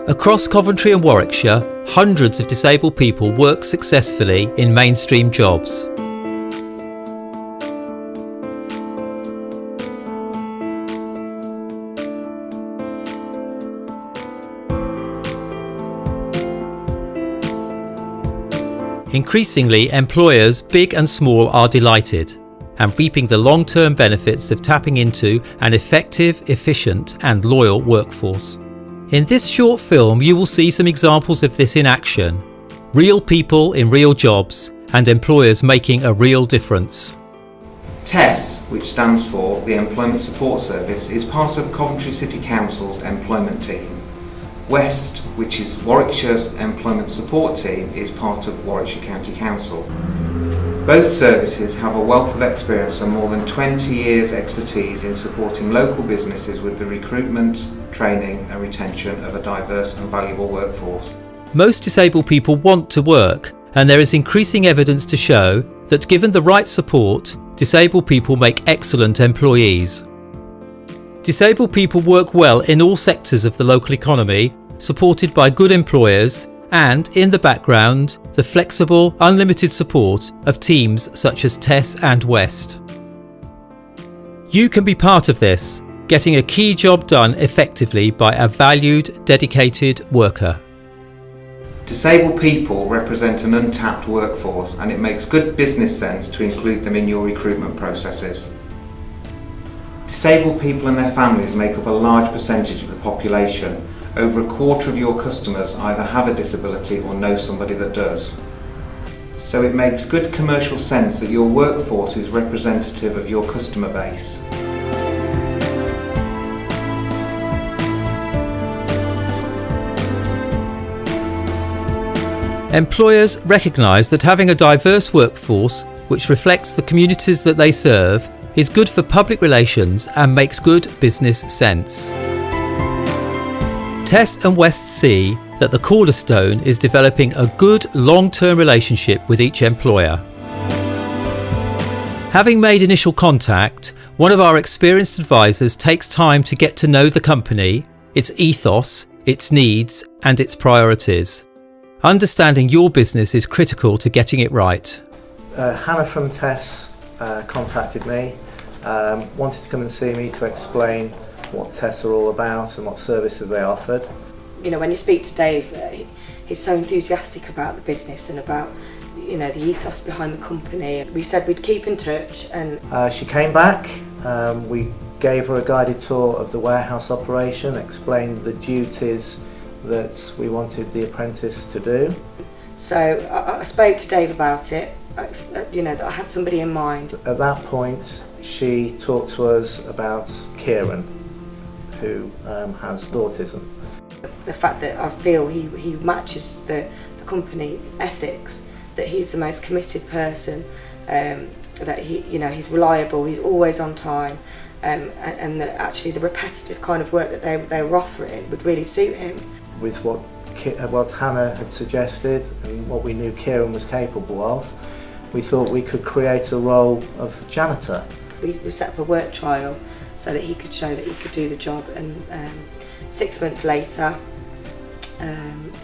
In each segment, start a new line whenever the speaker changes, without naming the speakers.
Across Coventry and Warwickshire, hundreds of disabled people work successfully in mainstream jobs. Increasingly, employers, big and small, are delighted and reaping the long-term benefits of tapping into an effective, efficient and loyal workforce. In this short film, you will see some examples of this in action. Real people in real jobs and employers making a real difference.
TESS, which stands for the Employment Support Service, is part of Coventry City Council's employment team. West, which is Warwickshire's employment support team, is part of Warwickshire County Council. Both services have a wealth of experience and more than 20 years expertise in supporting local businesses with the recruitment, training and retention of a diverse and valuable workforce.
Most disabled people want to work, and there is increasing evidence to show that given the right support, disabled people make excellent employees. Disabled people work well in all sectors of the local economy, supported by good employers and, in the background, the flexible, unlimited support of teams such as TESS and West. You can be part of this, getting a key job done effectively by a valued, dedicated worker.
Disabled people represent an untapped workforce, and it makes good business sense to include them in your recruitment processes. Disabled people and their families make up a large percentage of the population. Over a quarter of your customers either have a disability or know somebody that does. So it makes good commercial sense that your workforce is representative of your customer base.
Employers recognise that having a diverse workforce which reflects the communities that they serve is good for public relations and makes good business sense. TESS and West see that the cornerstone is developing a good long-term relationship with each employer. Having made initial contact, one of our experienced advisors takes time to get to know the company, its ethos, its needs and its priorities. Understanding your business is critical to getting it right.
Hannah from TESS contacted me, wanted to come and see me to explain what TESS are all about and what services they offered.
You know, when you speak to Dave, he's so enthusiastic about the business and about, you know, the ethos behind the company. We said we'd keep in touch, and
she came back. We gave her a guided tour of the warehouse operation, explained the duties that we wanted the apprentice to do.
So I spoke to Dave about it, you know, that I had somebody in mind.
At that point, she talked to us about Kieran, who has autism.
The fact that I feel he matches the company ethics, that he's the most committed person, that he's reliable, he's always on time, and that actually the repetitive kind of work that they were offering would really suit him.
With what Hannah had suggested and what we knew Kieran was capable of, we thought we could create a role of janitor.
We set up a work trial so that he could show that he could do the job, and 6 months later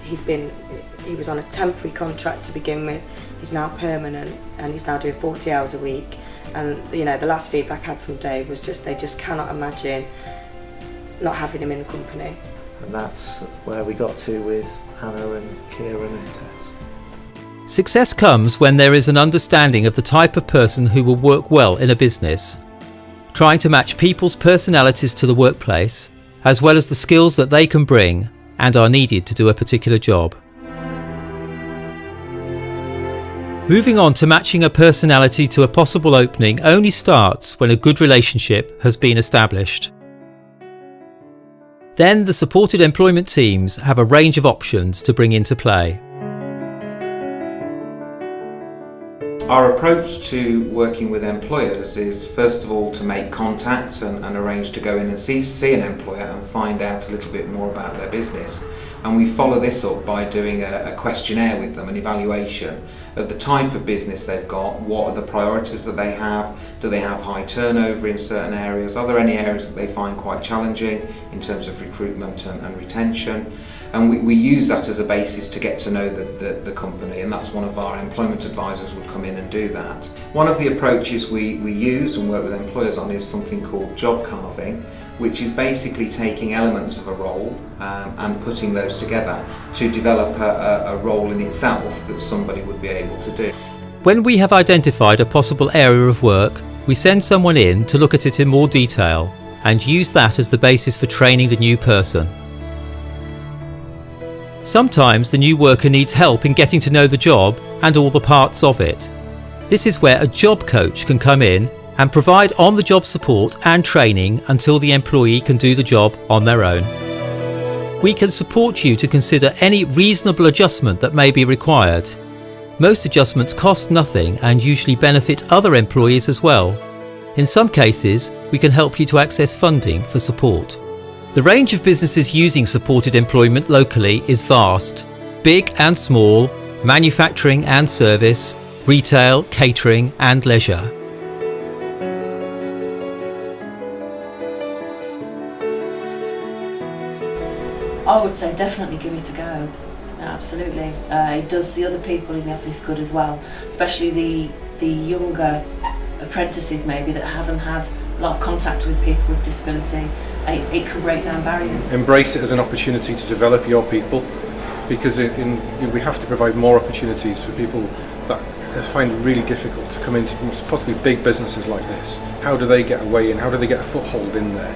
he was on a temporary contract to begin with. He's now permanent and he's now doing 40 hours a week, and you know, the last feedback I had from Dave was they just cannot imagine not having him in the company.
And that's where we got to with Hannah and Kieran and Tess.
Success comes when there is an understanding of the type of person who will work well in a business, trying to match people's personalities to the workplace, as well as the skills that they can bring and are needed to do a particular job. Moving on to matching a personality to a possible opening only starts when a good relationship has been established. Then the supported employment teams have a range of options to bring into play.
Our approach to working with employers is first of all to make contact and arrange to go in and see an employer and find out a little bit more about their business. And we follow this up by doing a questionnaire with them, an evaluation of the type of business they've got, what are the priorities that they have, do they have high turnover in certain areas, are there any areas that they find quite challenging in terms of recruitment and retention. And we use that as a basis to get to know the company, and that's one of our employment advisors would come in and do that. One of the approaches we use and work with employers on is something called job carving, which is basically taking elements of a role and putting those together to develop a role in itself that somebody would be able to do.
When we have identified a possible area of work, we send someone in to look at it in more detail and use that as the basis for training the new person. Sometimes the new worker needs help in getting to know the job and all the parts of it. This is where a job coach can come in and provide on-the-job support and training until the employee can do the job on their own. We can support you to consider any reasonable adjustment that may be required. Most adjustments cost nothing and usually benefit other employees as well. In some cases, we can help you to access funding for support. The range of businesses using supported employment locally is vast, big and small, manufacturing and service, retail, catering and leisure.
I would say definitely give it a go. Absolutely. It does the other people in the office good as well, especially the younger apprentices maybe that haven't had a lot of contact with people with disability. It can break down barriers.
Embrace it as an opportunity to develop your people, because we have to provide more opportunities for people that find it really difficult to come into possibly big businesses like this. How do they get a way in? How do they get a foothold in there?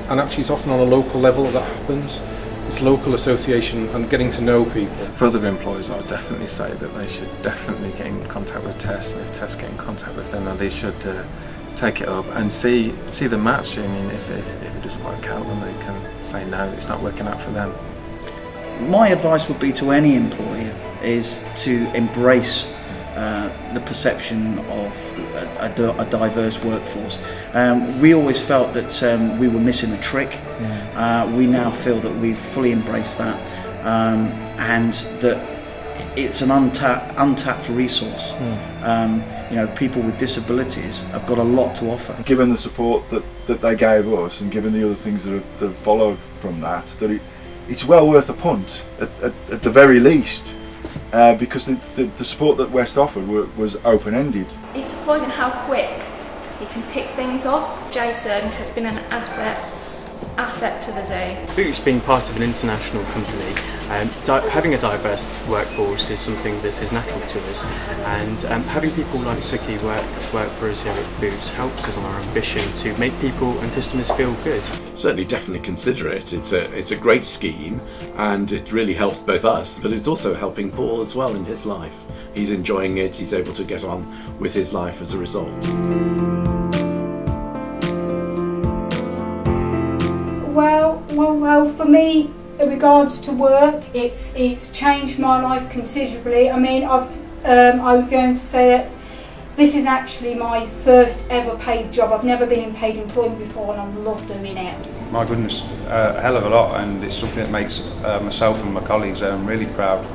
And actually it's often on a local level that happens. It's local association and getting to know people.
For other employers, I would definitely say that they should definitely get in contact with TESS, and if TESS get in contact with them, then they should take it up and see the match. I mean, if it doesn't work out, then they can say no, it's not working out for them.
My advice would be to any employer is to embrace the perception of a diverse workforce. We always felt that we were missing a trick. We now feel that we've fully embraced that, and that it's an untapped resource. People with disabilities have got a lot to offer.
Given the support that they gave us, and given the other things that have followed from that, it's well worth a punt at the very least, because the support that West offered was open-ended.
It's surprising how quick he can pick things up. Jason has been an asset to the zoo.
Boots being part of an international company, having a diverse workforce is something that is natural to us, and having people like Suki work for us here at Boots helps us on our ambition to make people and customers feel good.
Certainly, definitely consider it. It's a great scheme, and it really helps both us, but it's also helping Paul as well in his life. He's enjoying it, he's able to get on with his life as a result.
Well, for me, in regards to work, it's changed my life considerably. I mean, I was going to say that this is actually my first ever paid job. I've never been in paid employment before, and I love doing it.
My goodness, a hell of a lot, and it's something that makes myself and my colleagues really proud.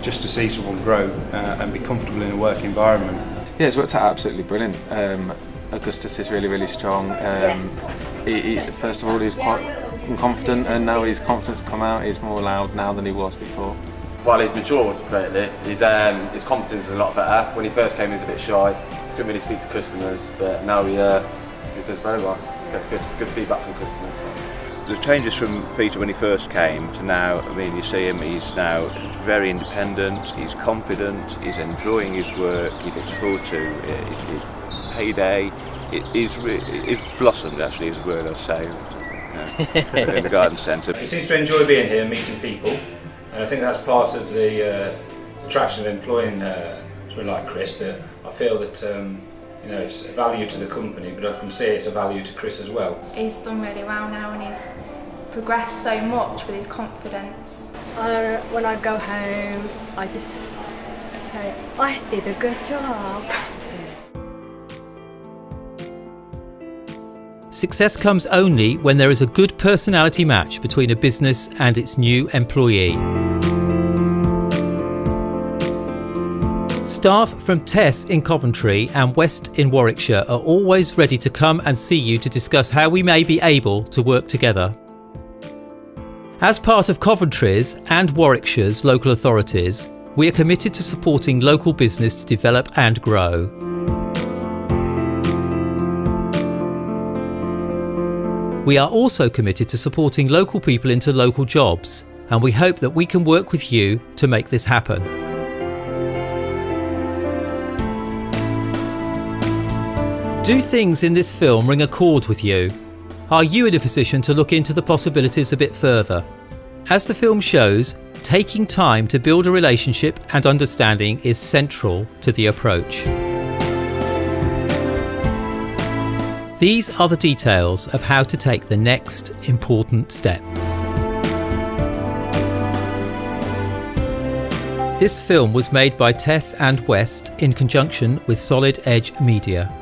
Just to see someone grow and be comfortable in a work environment.
Yeah, it's worked out absolutely brilliant. Augustus is really strong. He first of all, he's quite confident, and now his confidence has come out. He's more loud now than he was before.
Well, he's matured greatly. His confidence is a lot better. When he first came, he was a bit shy, couldn't really speak to customers, but now he does very well. Gets good feedback from customers.
The changes from Peter when he first came to now, I mean, you see him, he's now very independent, he's confident, he's enjoying his work, he looks forward to his payday. He's blossomed, actually, is a word I'd say, in the garden centre.
He seems to enjoy being here, meeting people, and I think that's part of the attraction of employing someone like Chris, that I feel that it's a value to the company, but I can see it's a value to Chris as well.
He's done really well now, and he's progressed so much with his confidence.
When I go home, I just say, I did a good job.
success comes only when there is a good personality match between a business and its new employee. Staff from TESS in Coventry and West in Warwickshire are always ready to come and see you to discuss how we may be able to work together. As part of Coventry's and Warwickshire's local authorities, we are committed to supporting local business to develop and grow. We are also committed to supporting local people into local jobs, and we hope that we can work with you to make this happen. Do things in this film ring a chord with you? Are you in a position to look into the possibilities a bit further? As the film shows, taking time to build a relationship and understanding is central to the approach. These are the details of how to take the next important step. This film was made by TESS and West in conjunction with Solid Edge Media.